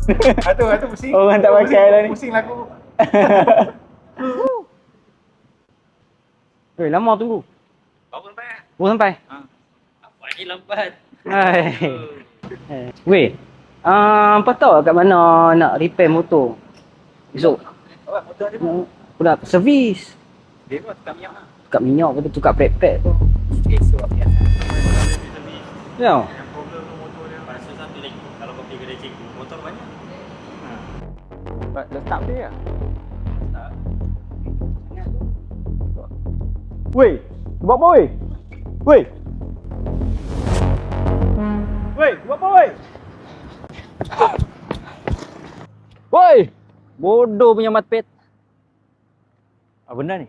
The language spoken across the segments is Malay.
Itu pusing. Orang tak pakai lah ni. Pusing lah aku. Lama tunggu. Baru sampai. Baru sampai? Apa ni lambat? Hai. Weh. Apa tahu kat mana nak repair motor? Esok. Motor dia Nak servis. dia pun tukar minyak lah. Tukar minyak ke tukar pad tu. Esok lah biasa. Ya. Yang problem tu motor dia rasa satu lagi. Kalau kau pergi kedai cikgu, motor banyak. Letak dia lah. Tak. Weh. Buat apa weh? Weh. Weh, buat apa weh? Woi. Bodoh punya matpet. Apa benda ni?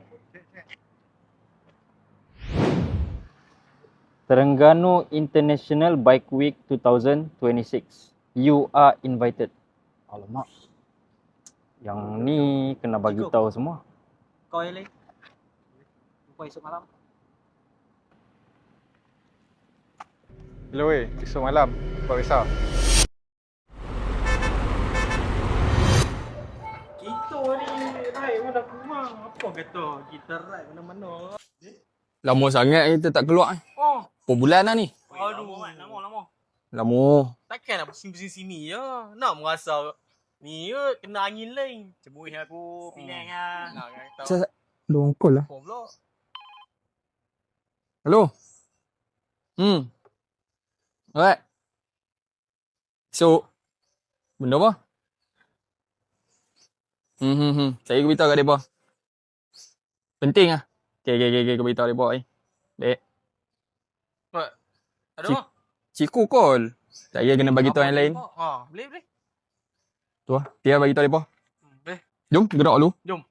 Terengganu International Bike Week 2026. You are invited. Alamak. Yang ni kena bagi tahu semua. Kau yang lain. Jumpa esok malam. Hello weh, esok malam. Kau risau. Kita ni ride mana kurang. Apa kata kita ride mana-mana. Lama sangat kita tak keluar. Oh. Berapa bulan dah ni? Aduh, lama. Lama. Takkan nak pusing-pusing sini je. Nak merasa ni je kena angin lain. Cembuih aku, Penang lah. Nak tahu. Aduh, call lah. Apa pula? Hello? Alright. So, benda apa? Saya aku beritahu kat mereka. Penting lah. Okay, aku beritahu mereka eh. Baik. Ada Cik- apa? Ciku call. Saya kena bagi tahu yang lain. Boleh. Tu lah. Dia bagi tahu mereka. Boleh. Jom, gerak dulu. Jom.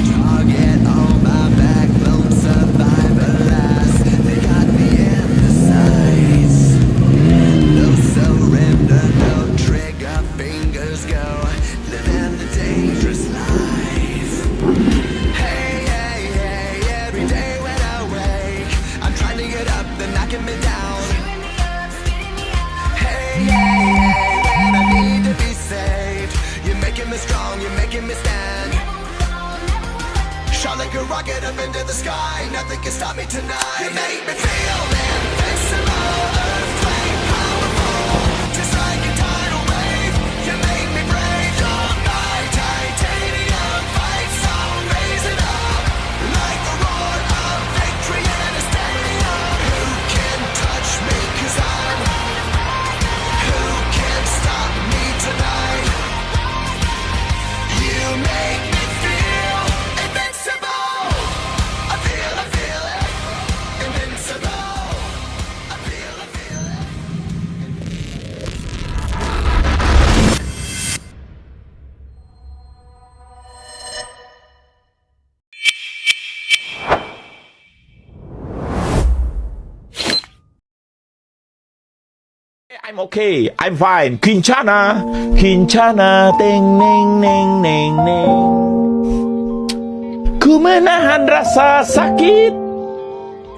Target on my back, lone survivor last. They got me in the sights. No surrender, no trigger, fingers go. Living the dangerous life. Hey, every day when I wake, I'm trying to get up, they're knocking me down. Hey, when I need to be saved, you're making me strong, you're making me stand. Shot like a rocket up into the sky. Nothing can stop me tonight. You make me feel invincible, earthquake powerful, just like a tidal wave. You make me brave. You're my titanium fight song, raising up like the roar of victory in a stadium. Who can touch me? 'Cause I'm. Who can stop me tonight? You make me feel invincible. I feel it. Invincible. I feel it. I'm okay. I'm fine. Kincana. Ting ning ning ning ning. Ku menahan rasa sakit.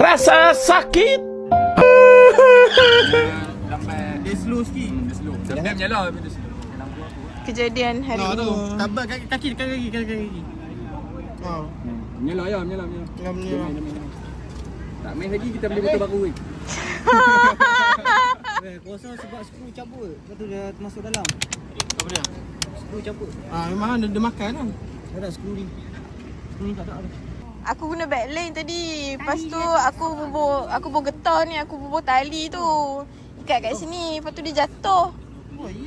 Rasa sakit. Dia slow sikit. Dia slow. Dia menyala tapi dia slow. Kejadian hari ini. Tabak kaki. Oh. Menyala. Tak main lagi kita beli motor baru. Aku rasa sebab skru cabut. Lepas tu dia masuk dalam. Apa dia? Skru cabut. Memang dia makan kan? Tak ada skru ni. Skru ni tak ada. Aku guna backline tadi. Lepas tu aku bubur getah ni, aku bubur tali tu. Ikat kat sini. Lepas tu dia jatuh.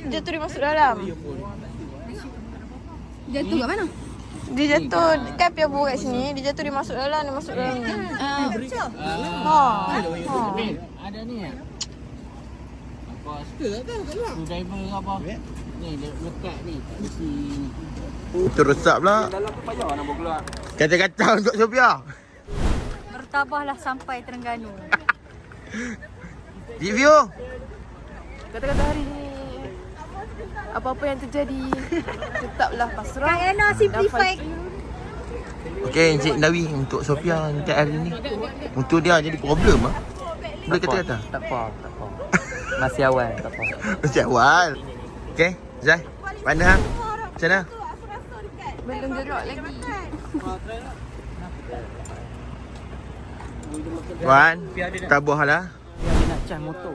Dia masuk dalam. Jatuh kat mana? Dia jatuh kan piar bubur kat sini. Dia jatuh dia masuk dalam ni. Ada ni ya. Apa suka tak tahu kat luar. Driver apa? Ni dia lekat ni kat mesti ni. Teresap pula. Dalam tu payah nak bawa keluar. Kacau-kacau untuk Sophia. Bertabahlah sampai Terengganu. Review. Kata-kata hari ni, apa-apa yang terjadi, tetaplah pasrah. Kak Ena simplify. Okey, Encik Nawi untuk Sophia untuk hari ni. Untuk dia jadi problem ah. Boleh kata-kata? Tak apa. Masih awal, tak apa. Macam awal. Okay, Zai. Mana hang? Macam mana? Belum gerak lagi. Wan, tabuh lah. Dia nak cas motor.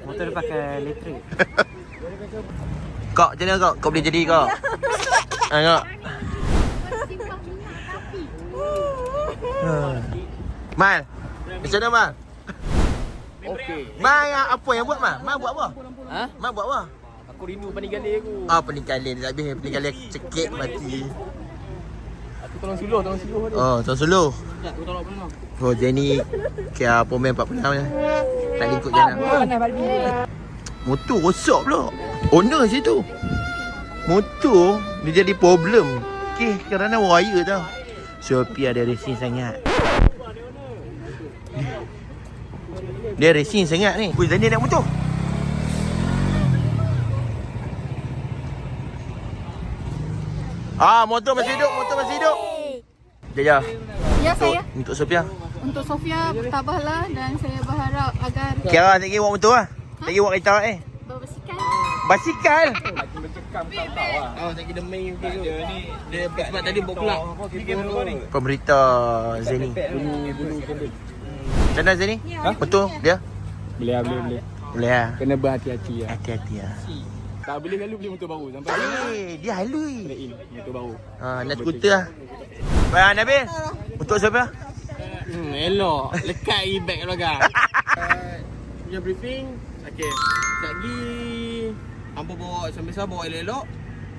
Motor dia pakai elektrik. Kak, macam mana kak? Kau boleh jadi kak? Kak. Mal, macam mana Mal? Okey. Mal apa yang buat Mal? Mal buat apa? Ha? Mal buat apa? Aku rindu Paninggalin aku. Peninggalan dia tak habis. Peninggalan cekik mati. Aku tolong suluh dia. Oh, tuan suluh. Tak, aku tolong pernah. Oh, dia ni kira pemain 4 penang je. Tak ikut jalan. Motor rosak pula. Owner situ. Motor dia jadi problem. Okay, kerana wire tau. Shopee ada racing sangat. Dia racing sangat ni. Wih, Zani naik motor. Motor masih hidup, Jaya. Ya saya. Untuk Sophia. Untuk Sofia bertabahlah dan saya berharap agar Kira tak kira buat motor lah. Tak kira buat kereta berbasikal. Basikal. Tak kira main ke tu. Dia sebab tadi buat pula. Pemberita Zeni. Macam mana Zeni? Betul dia? Boleh. Boleh lah. Kena berhati-hati lah. Hati-hati lah. Tak boleh selalu beli motor baru sampai Dia halui. motor baru. Nak skuter lah. Baik Nabil. Untuk siapa? Elok. Lekat lagi beg kat belakang. Punya briefing. Okey. Sekejap lagi hampa bawa biasa bawa elok-elok.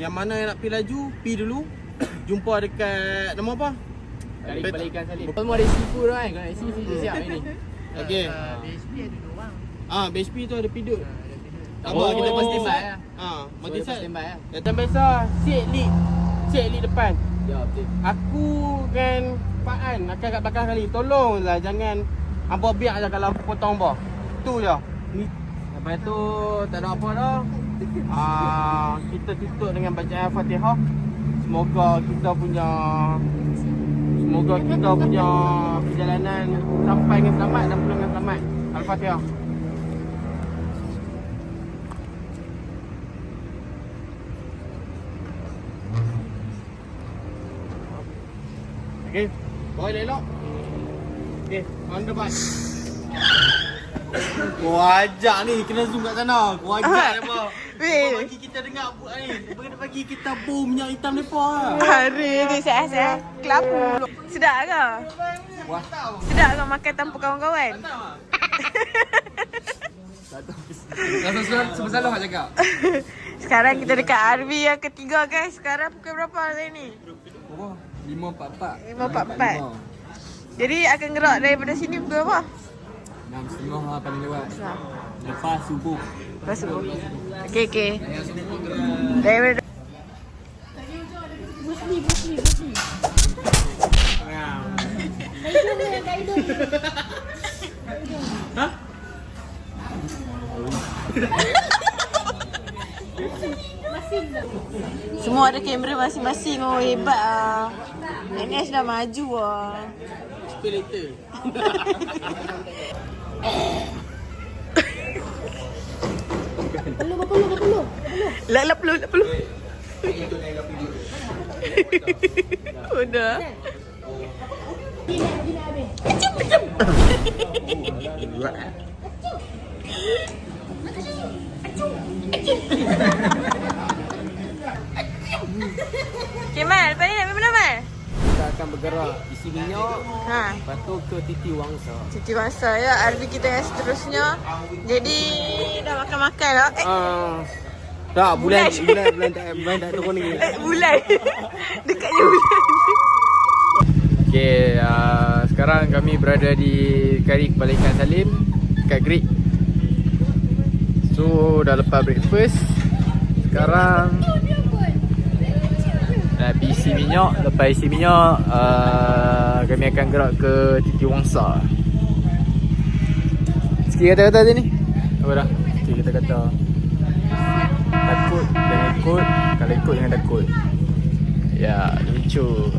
Yang mana yang nak pergi laju, pergi dulu. Jumpa dekat nama apa? Balikan Salim. Semua ada sifu tu kan. Kalau sifu siap ni. Okey. BSP ada 2 orang. BSP tu ada pidut. Tak apa, kita lepas standby lah. Mati standby lah. Datang biasa, sit lead depan. Ya, betul. Aku kan Pak An akan kat belakang kali. Tolonglah jangan hampa biar je kalau aku potong apa. Tu je. Ni. Lepas tu tak ada apa dah. Kita tutup dengan bacaan Fatihah. Semoga kita punya perjalanan sampai dengan selamat dan pulang dengan selamat. Al-Fatihah. Okey, bawa elok. Okey, on the bus. Kau ajak ni, kena zoom kat sana. Kau ajak apa? Weh. Bagi kita dengar buat ni. Bagi kita bom minyak hitam depa lah. Hari ni saya kelapu. Sedap ke? Sedap ke makan tanpa kawan-kawan? Sebesar lah cakap. Sekarang kita dekat RV yang ketiga guys. Sekarang pukul berapa hari ni? 5.44. 5.44. Jadi akan gerak daripada sini pukul berapa? 6.30 lah paling lewat. Lepas subuh. Okey. Daripada Busli. Ha? semua ada kamera masing-masing. Oh hebat ah. NS dah maju ah. Spell later. Berpeluh. Lap perlu. Udah. Macam. Kemal, lepas ni nak pergi mana Mal? Kita akan bergerak isi minyak. Lepas tu ke Titi Wangsa. Titi Wangsa ya, RV kita yang seterusnya. Jadi dah makan lah. Tak, bulan tak turun lagi. Bulan. Dekatnya bulan. Okay, sekarang kami berada di Kari Kepala Ikan Salim kat Greek. So dah lepas breakfast. Sekarang nak pergi isi minyak. Lepas isi minyak kami akan gerak ke Titi Wangsa. Sikit kata-kata je ni. Apa dah? Sikit kata-kata. Takut jangan ikut. Kalau ikut jangan takut. Ya, lucu.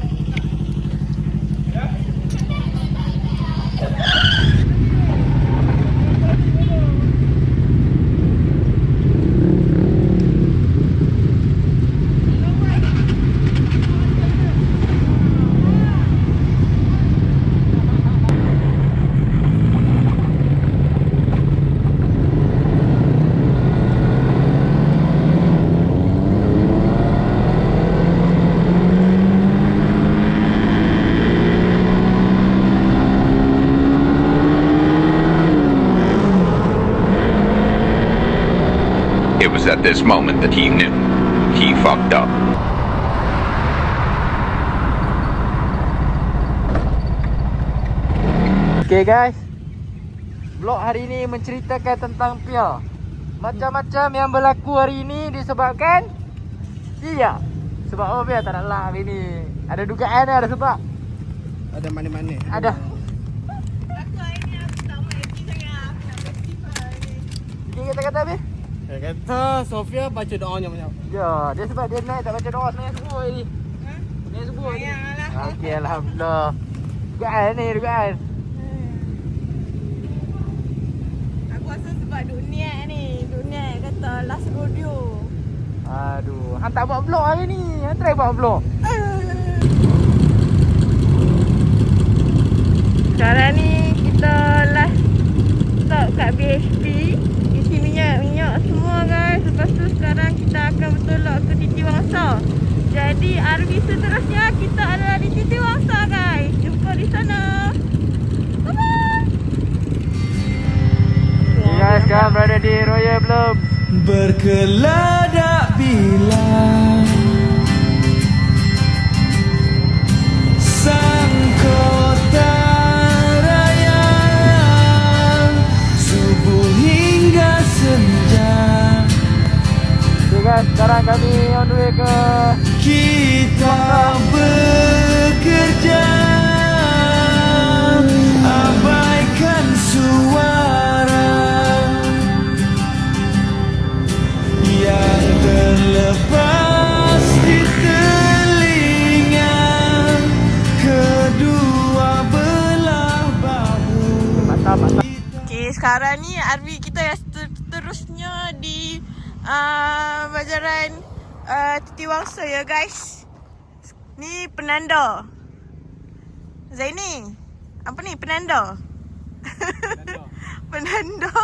was at this moment that he knew he fucked up. Okay guys, vlog hari ini menceritakan tentang Pia. Macam-macam yang berlaku hari ini disebabkan Pia. Sebab apa Pia tak nak lah hari ni? Ada dugaan, ada sebab? Ada mana-mana. Ada. Aku hari ni aku tak mau happy sangat. Aku nak festival ni. Dia kata-kata habis? Dia kata Sofia baca doanya banyak. Ya, dia sebab dia naik tak baca doa sebenarnya subuh hari ni. Sebenarnya subuh ni. Okey, Alhamdulillah. Dugaan ni, dugaan. Aku rasa sebab dunia ni. Dunia kata last rodeo. Aduh, hang tak buat vlog hari ni. Hang try buat vlog. Sekarang ni kita last stop kat BHP. Isi minyak semua guys. Lepas tu sekarang kita akan bertolak ke Titi Wangsa. Jadi RV seterusnya kita adalah di Titi Wangsa guys. Jumpa di sana. Bye-bye. Okay guys, sekarang berada di Royal Bloom. Berkeladak bilang sang kota raya, subuh hingga senja. Okay guys, sekarang kami on the way ke Kita bekerja, abaikan suara yang terlepas di telinga kedua belah bahu. mantap. Okay, sekarang ni RV kita yang seterusnya di Bajaran Titi Wangsa ya guys. Ni penanda. Zaini, apa ni penanda? Penanda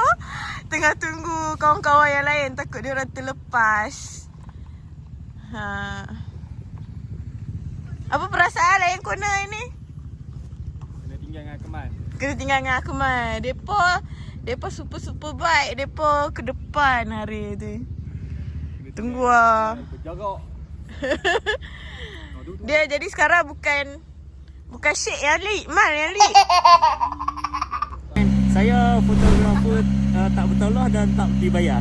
tengah tunggu kawan-kawan yang lain, takut dia orang terlepas. Apa perasaan lain corner ini? Kena tinggal dengan Kemal. Kena tinggal dengan Akmal. Depa super baik. Depa ke depan hari tu. Tunggu lah. Berjarak. Dia jadi sekarang bukan Syek yang lead, Mal yang lead. Saya fotografer tak bertaulah dan tak dibayar.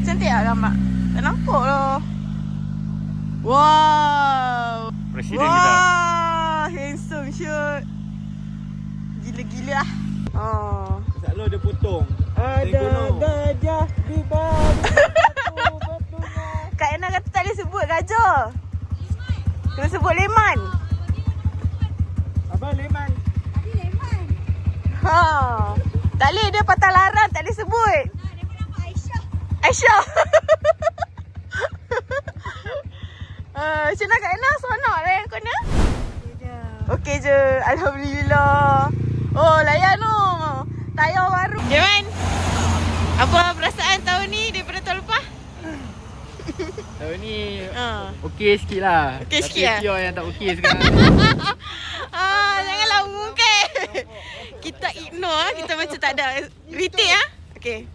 Cantik tak gambar? Tak nampak lah. Wow. Presiden Wah, handsome shoot. Gila-gila lah. Oh. Masalah dia potong. Ada gajah di bawah batunya. Kak Ena kata tak boleh sebut gajah. Kena sebut leman. Abang Leman. Ha. Tak boleh, dia patah larang, tak boleh sebut. Dia pun nama Aisyah. Macam mana Kak Ena? Seronok layan kau ni? Okey je. Alhamdulillah. Oh, layan tu. Tayar baru. Jeman, apa perasaan tahun ni daripada tahun lepas? Tahun ni Okey sikit lah. Okey sikit lah. Pia yang tak okey sekarang. Janganlah mungkin. Kita ignore, kita macam tak ada. Retake ah. Okey.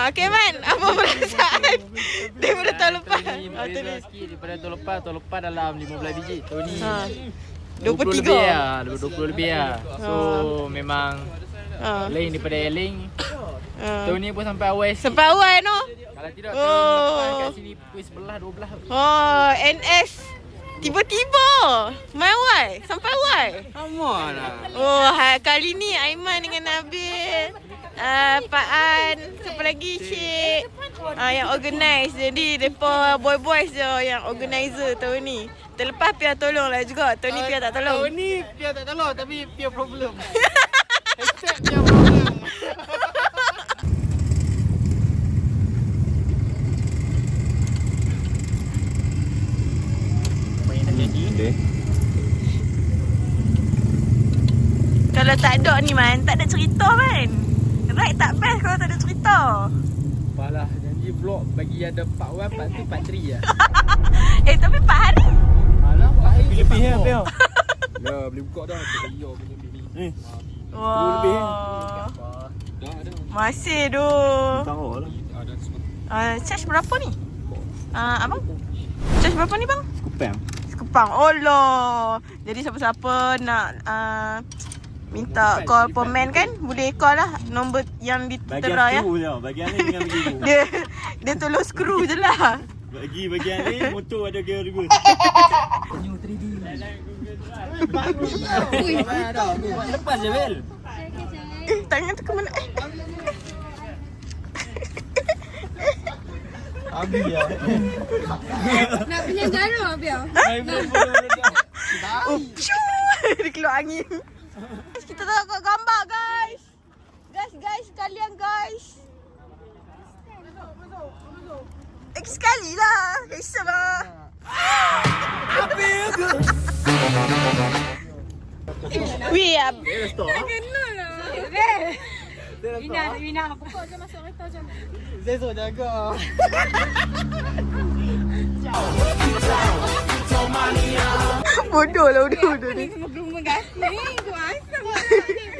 Okey Man, apa perasaan daripada tahun lepas? Beza sikit daripada tahun lepas dalam 15 biji. Tahun ni 23 lebih lah. 20 lebih lah. So memang lain daripada Eling. Tahun ni pun sampai awal sikit. Sampai awal no? Kalau tidak tahun depan kat sini pukul 11, 12. Oh, NS tiba-tiba main awal sampai awal. Come lah. Oh, kali ni Aiman dengan Nabil, Pak An, siapa lagi Syek, yang organize. Jadi depa boys je yang organizer tahun ni. Terlepas Pia tolong lah juga. Tahun ni Pia tak tolong. Tahun ni Pia tak tolong tapi Pia problem. Hashtag Pia problem. Kalau tak ada ni Man, tak ada cerita Man. Right tak best kalau tak ada cerita. Apalah, janji vlog bagi ada part 1, part 2, part 3 lah. Tapi Pak Hari. Alah, part hari Lebih part Pia. Ya, boleh buka dah. Terbayar punya ni. Wah. Dah. Masih tu. Tahu lah. Charge berapa ni? Abang? Charge berapa ni bang? Sekupang. Sekepang. Oh loh. Jadi siapa-siapa nak minta call pemen kan, boleh call lah nombor yang ditera ya. Bagian ni dengan begitu. Dia tolong skru je lah. Bagian ni motor ada gear dua. Lepas je Bel. Tangan tu ke mana? Habis ya. Nak pinjam jarum Abia? Dia keluar angin. Kita tengok gambar guys. Guys sekalian guys. Sekali lah. Kisah lah. Wih, Tak kena lah. Wina, pokok je masuk kereta je. Zezok jaga. bodoh lah bodoh ni. Belum menggasih. Tu asam.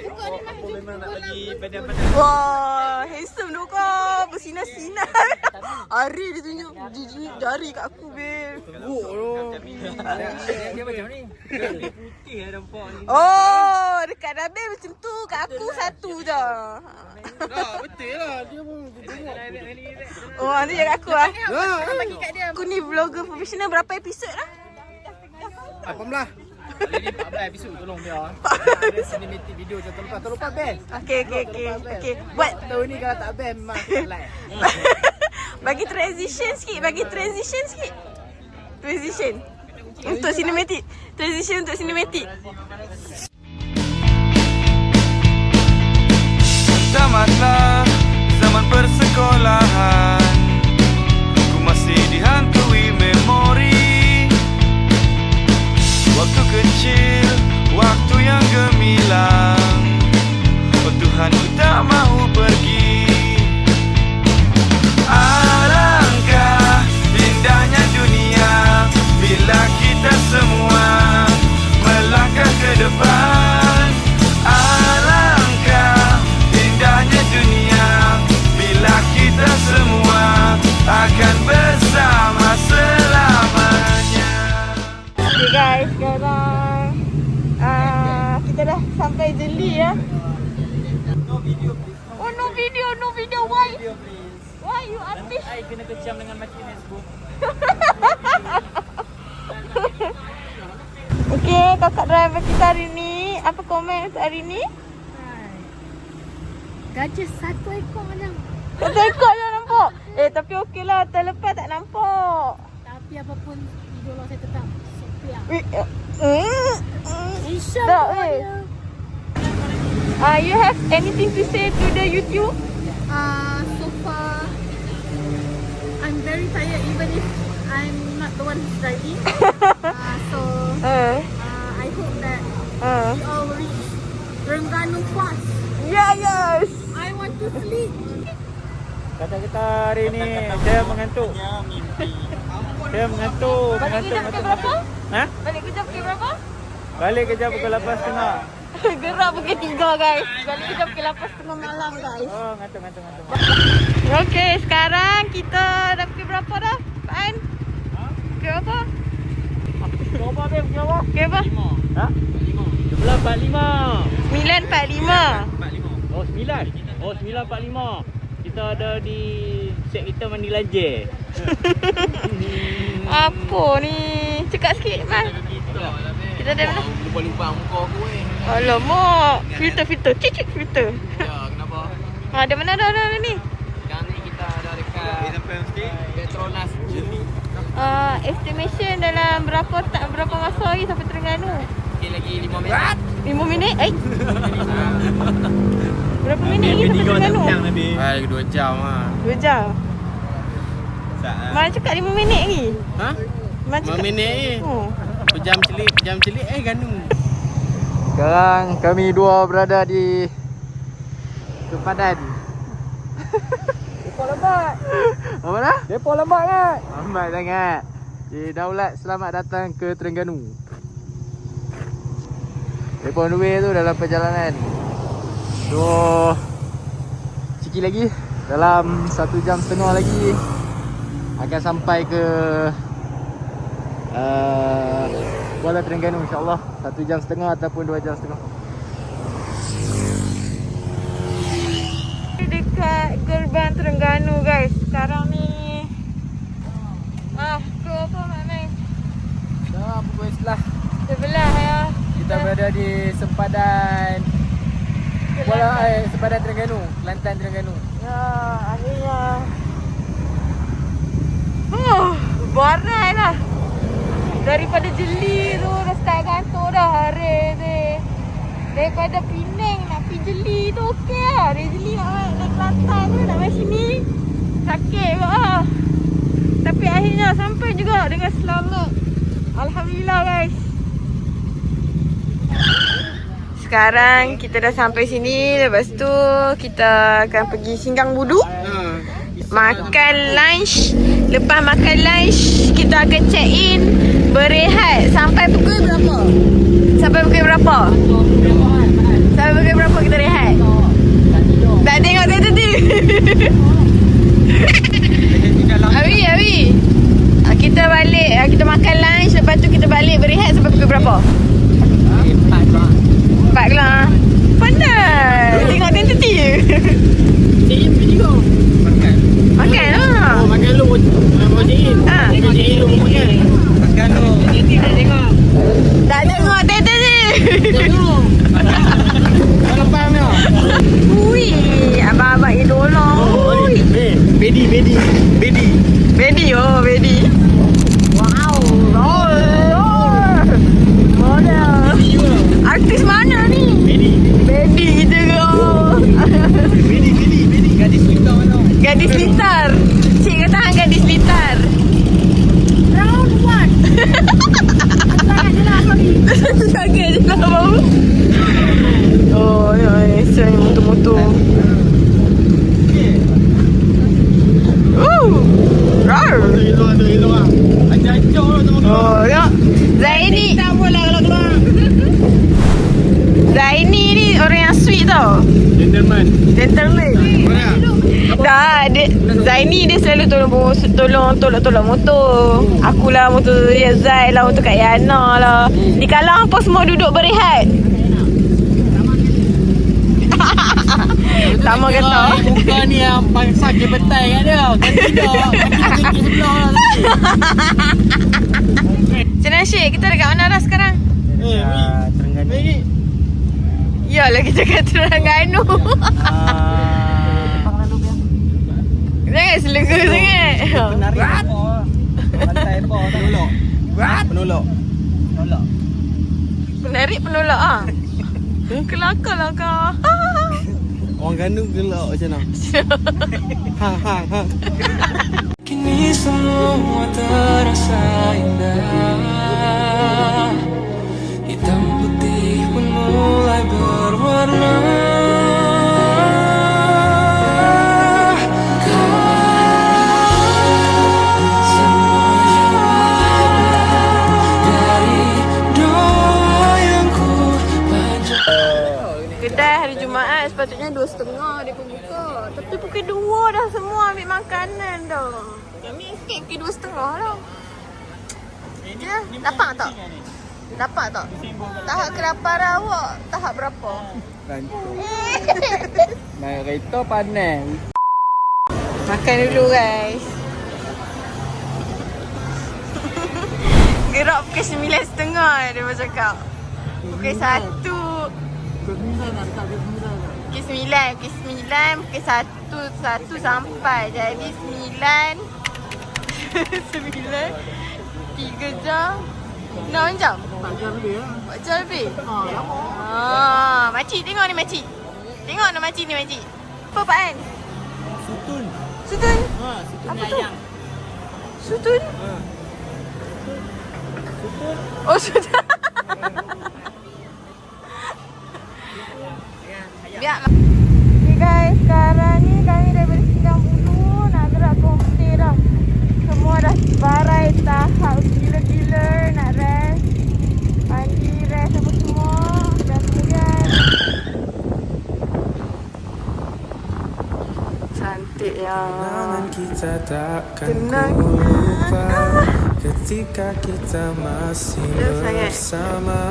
Pokok ni masuk Memang nak bagi padan-padan. Wah, handsome tu kau. Bersinar-sinar. Hari dia tunjuk jari kat aku, Bil. Teruk tu. Dia macam ni. Dia putih dah nampak ni. Oh, dekat Nabil macam tu. Kat aku satu je. Tak, betul lah. Dia pun tengok. Oh, nanti jaga aku lah. bagi kat dia. Aku ni vlogger profesional. Berapa episod lah? 18. Hari ni 14 episod tolong dia. Ada cinematic video macam terlepas best. Okay. Buat Tahun ni kalau tak best memang tak like. bagi transition sikit. Untuk cinematic. Transition untuk cinematic. Tamatlah zaman persekolahan, ku masih dihantui memori waktu kecil, waktu yang gemilang. Oh Tuhan, ku tak mahu pergi. Alangkah indahnya dunia bila kita semua melangkah ke depan. Alangkah indahnya dunia bila kita semua akan bersama selamanya. Okay guys, sekarang kita dah sampai Jeli ya. Oh no video, why? Why you artist? I kena kecam dengan mati Facebook. Okay, kakak driver kita hari ni. Apa komen untuk hari ni? Gajah 1 ekor macam. Satu ekor je nampak. Tapi okey lah, terlepas tak nampak. Tapi apapun idola saya tetap setia. Tak weh. You have anything to say to the YouTube? So far, I'm very tired even if I'm not the one who's driving. So I hope that we all reach Terengganu fast. Yes. I want to sleep. Kata-kata hari ni saya mengantuk. Saya mengantuk. Balik kerja pukul berapa? Ha? Balik kerja pukul berapa? Balik kerja pukul 8.30. Gerak pukul 3 guys. Balik kerja pukul 8.30 malam guys. Oh, ngantuk. Okay, sekarang kita dah pukul berapa dah? Pak An? Pukul berapa? Berapa dia pukul berapa? Pukul berapa? Ha? 11.45. 9.45. Oh, 9. Oh, 9.45. Kita ada di set kita mandi laje. Apa ni? Cakap sikit Mas. Kita ada mana? Lupa muka aku Alamak. Filter. Cik filter. Ya, kenapa? Ada mana ada ni? Sekarang ni kita ada dekat Petronas Jeli. Estimation dalam berapa masa lagi sampai Terengganu? Okey, lagi 5 minit. 5 minit? Berapa minit lagi sampai Terengganu? Lagi 2 jam lah. 2 jam. Mana cakap 5 minit lagi? Ha? Mana 5 minit ni. Oh. Pejam celik Ganu. Sekarang kami dua berada di Sempadan. Depo lambat. Apa dah? Depo lambat kan? Lambat sangat. Daulat, selamat datang ke Terengganu. Depo on the way tu dalam perjalanan. So sikit lagi Dalam 1 jam setengah lagi akan sampai ke Kuala Terengganu, insyaAllah. 1 jam setengah ataupun 2 jam setengah. Dekat gerbang Terengganu guys. Sekarang ni ke apa maknanya? Dah pukul Sebelah ya. kita berada di sempadan sempadan Terengganu, Kelantan Terengganu. Ya, akhirnya. Barai lah. Daripada Jeli tu dah start kantor dah hari ni. Daripada Penang nak pergi Jeli tu okey lah. Dari Jeli nak Kelantan tu nak main sini. Sakit kot lah. Tapi akhirnya sampai juga dengan selamat. Alhamdulillah guys. Sekarang kita dah sampai sini. Lepas tu kita akan pergi Singgang Budu, makan lunch. Lepas makan lunch kita akan check in, berehat sampai pukul berapa? Sampai pukul berapa? Sampai pukul berapa kita rehat? Tak tengok tadi. Abi. Kita balik, kita makan lunch. Lepas tu kita balik berehat sampai pukul berapa? 4 lah. Pandai. Tengok tentative. Makan lah. Makan lu. Makan lu. Makan lu. Tengok. Tak tengok tentative. Tengok. Kalau faham ya. Ui, abang-abang idola. Bedi. Wow. Model. Artis mana ni? Bedi kita ke? Bedi. Gadis Blitar mana? Gadis Blitar. Cik kata hang gadis Blitar. Round 1. Sangat je lah, sorry. Sangat je lah bau. Oh, ya, saya motor-motor. Rar. Elok lah. Acak-acak lah teman-teman. Oh, ya. Zaini. Tak boleh kalau keluar. Zaini ni orang yang sweet tau. Gentleman. Mana? Dah, Zaini dia selalu tolong motor. Akulah motor dia, Zai lah motor Kak Yana lah. Di kalang apa semua duduk berehat. Sama kata. Muka ni yang sakit betai kat dia. Kan tidak. Kaki sebelah lah. Macam mana Syed? Kita dekat mana dah sekarang? Terengganu. Yalah kita kat Terengganu. Jangan selega sangat. Penolak. Penarik penolak ah. Kelakar lah kau. Orang Ganu gelak macam mana? Ha. Kini semua terasa indah. Hitam putih pun mulai berwarna. Kedai hari Jumaat sepatutnya 2.30 dia pun buka. Tapi pukul 2 dah semua ambil makanan dah. Kami escape pukul 2.30 dah. Ya, dapat tak? Dapat tak? Tahap kelaparan awak tahap berapa? Naik kereta panas. Makan dulu guys. Gerak pukul 9.30 dia bercakap. Pukul 1. Pukul 9, pukul 1 sampai. Jadi 9 3 jam 6 jam 4 jam lebih lah. 4 jam lebih? Makcik tengok ni makcik. Tengok ni makcik ni makcik. Apa Pak An? Sutun. Sutun? Sutun apa tu? ayam. Sutun? Oh sutun. Biarlah. Okay guys, sekarang ni kami daripada Singgang Budu nak gerak ke homestay dah. Semua dah barai tahap gila-gila nak rest. Mandi, rest apa semua. Dan kemudian cantik kita takkan ku lupa ketika kita masih bersama.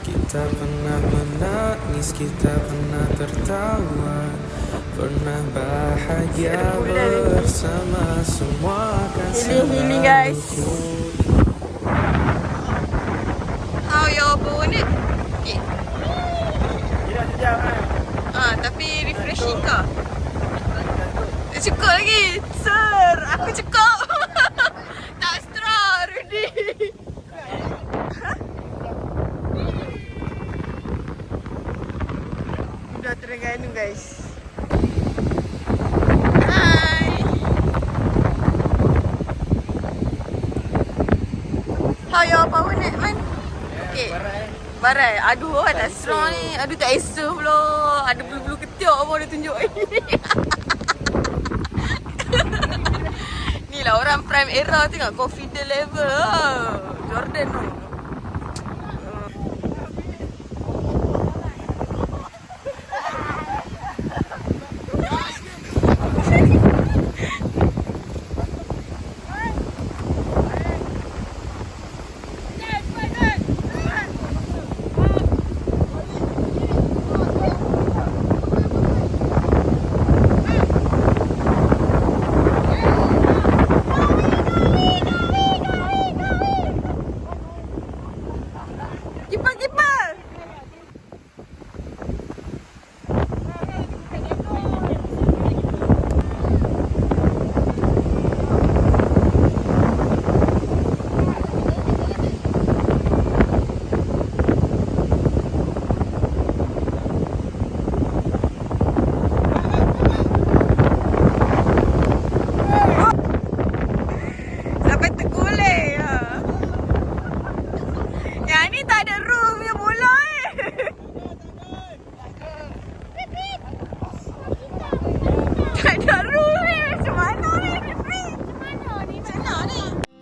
Kita pernah menangis, kita pernah tertawa, pernah bahagia bersama. Semua akan Healing guys. How your phone it? Okay. Tapi refreshing ke? Cukup lagi. Sir, aku cukup. Tak extra ready. Dah Terengganu guys. Hai. How your power net man? Okay. Barai. Aduh, tak strong ni. Aduh, tak esok pula. Ada bulu-bulu ketiak apa dia tunjuk ni. Ni lah orang prime era tengok confident level. Jordan tu.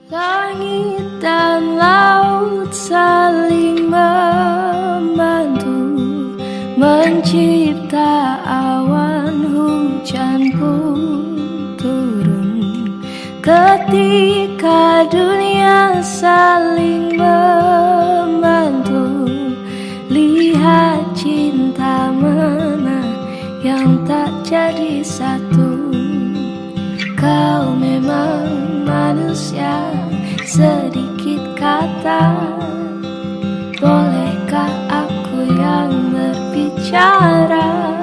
Langit dan laut saling membantu mencipta awan hujan pun turun. Ketika dunia saling membantu, lihat cinta mana yang tak jadi satu. Kau memang manusia, sedikit kata. Bolehkah aku yang berbicara?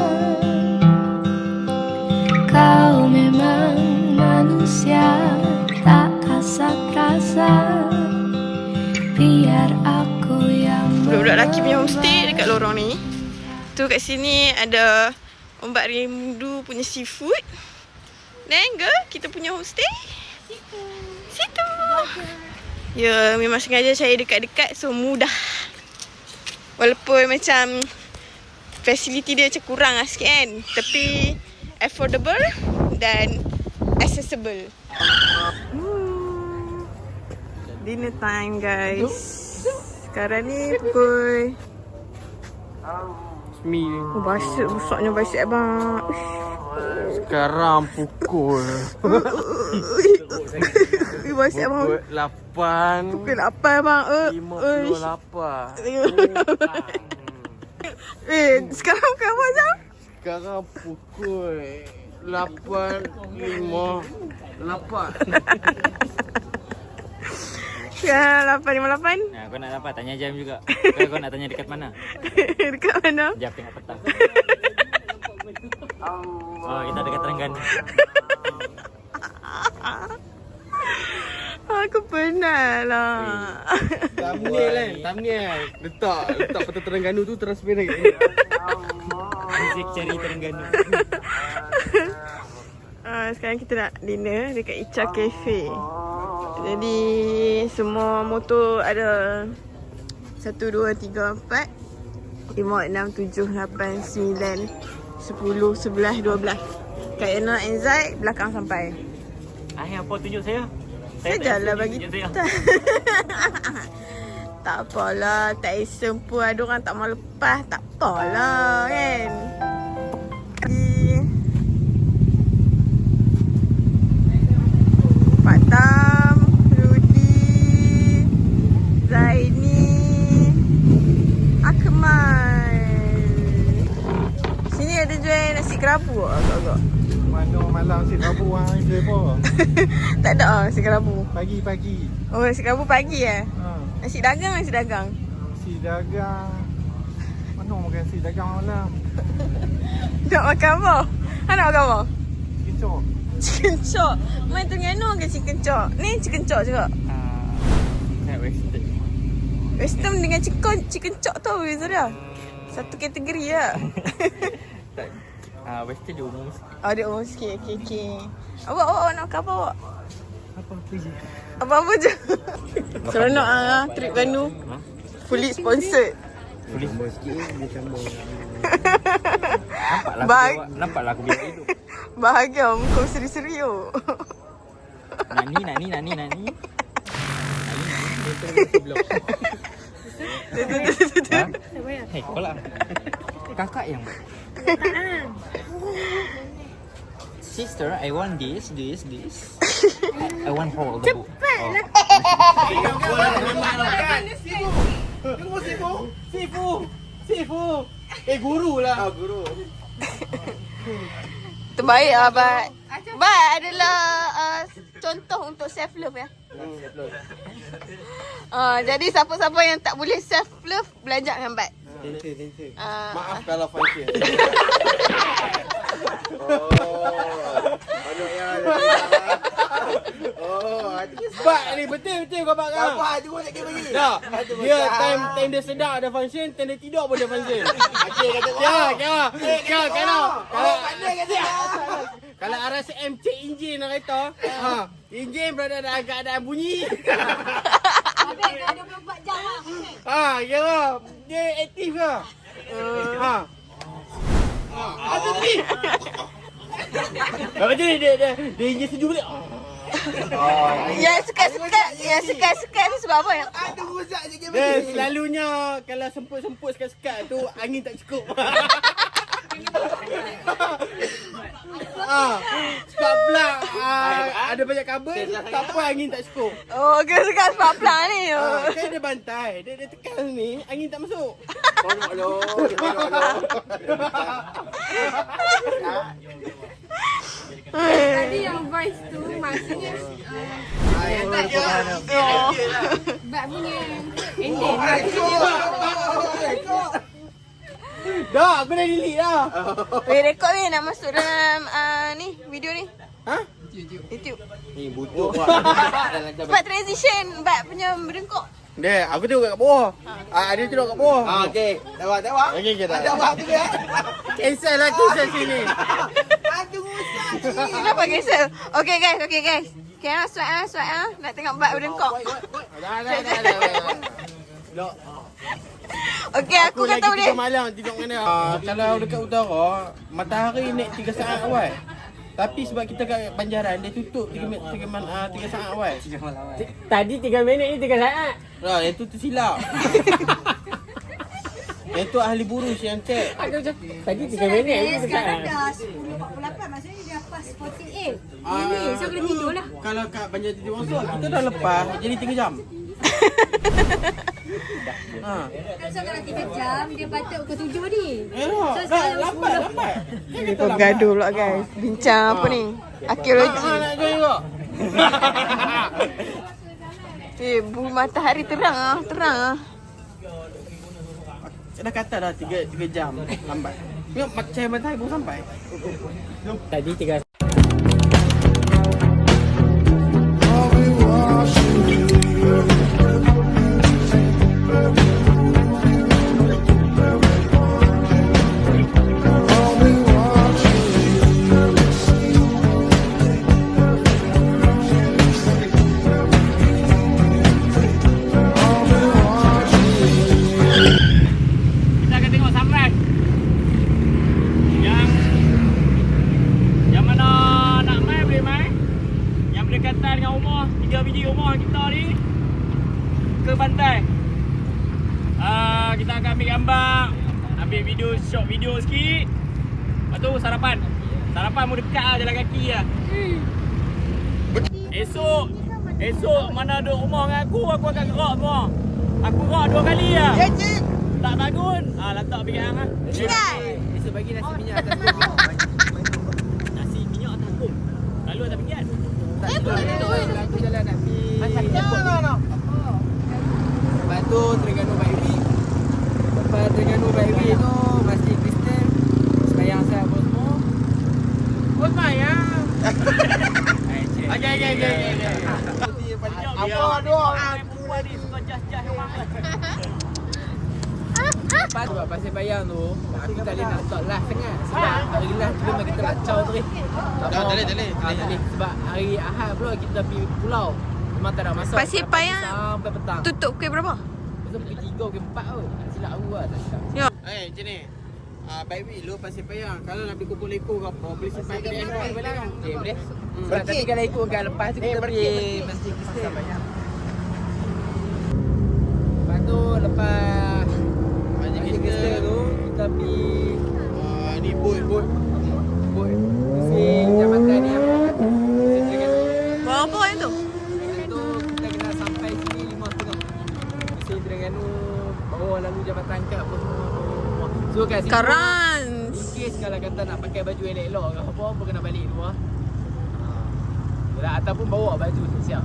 Kau memang manusia, tak kasar rasa. Biar aku yang budak-budak lelaki punya homestay dekat lorong ni. Tu kat sini ada Ombak Rindu punya seafood. Dan kita punya homestay situ. Ya, memang sengaja saya dekat-dekat so mudah. Walaupun macam facility dia macam kurang lah sikit kan, tapi affordable dan accessible. Dinner time guys. Sekarang ni pukul basit, busaknya basit abang. Sekarang pukul basit abang. Pukul 8. Pukul 8 abang. 58. Sekarang pukul apa jam? Sekarang pukul 8.58. Sekarang 8.58. Nah, kau nak dapat tanya jam juga. Kau nak tanya dekat mana? Dekat mana? Jam tengah petang. Oh, kita dekat Terengganu. Aku penat lah. Thumbnail. Letak peta Terengganu tu transparent. Muzik cari Terengganu. Sekarang kita nak dinner dekat Icha Cafe. Jadi semua motor ada 1, 2, 3, 4, 5, 6, 7, 8, 9, 10, 11, 12. Kak Yana and Zaid belakang sampai. Apa tunjuk saya? Sajalah bagi kita. Tak apalah, tak esem pun ada orang tak mau lepas. Tak apalah kan. kelabu agak-agak. Mana malam si Rabu je apa? Tak ada nasi kelabu. Pagi-pagi. Oh, nasi kelabu pagi eh? Nasi dagang. Si dagang. Mana makan si dagang malam? Nak makan apa? Nak makan apa? Kencok. Chicken chop. Main Terengganu ke chicken chop? Ni chicken chop juga. Western. Western dengan chicken chop tu beza dia. Satu kategori lah. Western dia umum sikit. Oh, dia umum sikit. Okey. Awak nak makan apa awak? Apa-apa je. Apa-apa je. Seronok ah trip Ganu. Fully sponsored. Boleh tambah sikit dia tambah. Nampaklah aku biar hidup. Bahagia muka seri-seri tu. Nani. Hei, kau lah. Kakak yang buat. Sister, I want this. I want whole the book. Cepatlah. Sifu. Guru lah. Guru. Terbaik lah Bat. Bat adalah contoh untuk self love ya. Jadi siapa-siapa yang tak boleh self love belajar dengan Bat. Tension. Maaf kalau function. Aduh ya. Bak ni betul kau bak kau. Apa tu nak pergi bagi. Dah. Dia time dia sedar ada function, time dia tidur pun ada function. Okey kata kau. Kalau RSM cek enjin nak kereta. Enjin berada dalam keadaan bunyi. Habis kau 24 jam lah. Ya. Dia aktif ke? Ada ni. Macam ni dia enjin sejuk balik. Yang sekat tu sebab apa ya? Ada rusak sikit balik. Selalunya kalau semput-semput sekat-sekat tu angin tak cukup. Spark plug ada banyak kabel, tak apa angin tak cukup. Oh, kena sekat spark plug ni. Kan dia bantai, dia tekan ni, angin tak masuk. Tadi yang voice tu maksudnya Bak punya ending. Dah, aku dah delete dah. Rekod ni nak masuk dalam ni video ni. YouTube. Ni butuh Cepat transition Bat punya berdengkok. Dia, aku tengok kat bawah. Dia tengok kat bawah. Okey. Tengok. Okey, dah. Ada apa tu dia? Cancel sini. Aduh, rusak ni. Kenapa cancel? Okay guys. Okay, swipe nak tengok Bat berdengkok. Dah. Okey, aku kata boleh. Lagi 3 malam tengok mana. Kalau dekat utara, matahari naik 3 saat awal. Tapi sebab kita kat Banjaran, dia tutup 3 saat awal. Tadi 3 minit ni 3 saat. Yang tu tersilap. Yang tu ahli burus yang cek. Tadi 3 minit ni 3 saat. Sekarang dah 10.48 maksudnya dia lepas 48. Ini so kena tidur lah. Kalau kat Banjar Titi Wangsa, kita dah lepas jadi 3 jam. So kalau 3 jam dia patut pukul 7 ni. So sekarang lambat. Kita gaduh pula guys. Bincang apa ni? Arkeologi. Nak join kau? Bumi matahari terang ah. Saya dah kata dah 3 jam lambat. Tengok cahaya matahari baru sampai. Tadi 3 kita akan ambil gambar, ambil video, short video sikit. Lepas tu sarapan mu dekat lah, jalan kaki lah. Esok mana duduk rumah dengan aku akan gerak semua. Aku gerak 2 kali lah. Ya cik. Tak bangun, letak pergi hang lah. Ingat. Esok bagi nasi minyak atas elok tak pergi kan? Tak elok. Aku jalan nak pergi airport. Lepas tu Terengganu by week. Lepas Terengganu by week tu Masjid Kristen. Sembahyang saya apa semua. Oh sembahyang. Okay. Apa doa? Perempuan ni suka jas-jas orang. Lepas tu pasal bayang tu aku tak boleh nak talk last sangat. Sebab hari last tu memang kita lacau tu Tak boleh. Sebab hari Ahad pula kita pergi pulau. Memang tak ada masa. Pasir Payang sampai petang. tutup pukul berapa? Pasal pukul 3 pukul 4 kot. Tak silap aku lah, tak silap. Ya. Macam ni. Baik week lu Pasir Payang. Kalau nak pergi kumpul ekor ke apa, boleh simpan kat airport boleh kan? Okay, boleh. Sebab tapi kalau ikutkan lepas tu kita pergi Masjid Kristen. Lepas tu lepas Masjid Kristen tu kita pergi Ni boat. Pusing jambatan ni apa? Berapa yang tu? Itu kita kena sampai sini 5.30. Pusing Terengganu bawa lalu jambatan kat apa semua. So kat situ Sekarang in case kalau kata nak pakai baju elok-elok ke apa kena balik dulu lah. Ataupun bawa baju siap.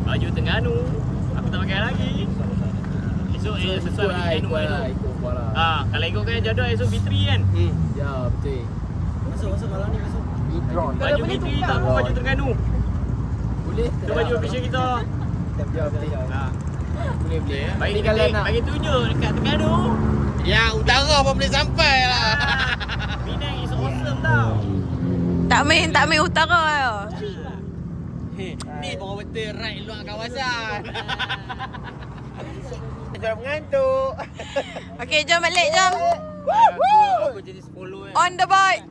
Baju Terengganu. Aku tak pakai lagi. Esok sesuai ikut lah. Kalau ikutkan jadual esok Fitri kan? Ya, betul. Masuk kalau ni masuk. Baju Fitri tak pun baju Terengganu. Boleh. Itu baju official kita. Ya, betul. Boleh. Bagi tunjuk dekat Terengganu. Yang utara pun boleh sampai lah. Penang is awesome tau. tak main utara ya. Ni baru betul ride luar kawasan. Jangan mengantuk. Okey, jom balik jom. Aku jadi follow On the bike.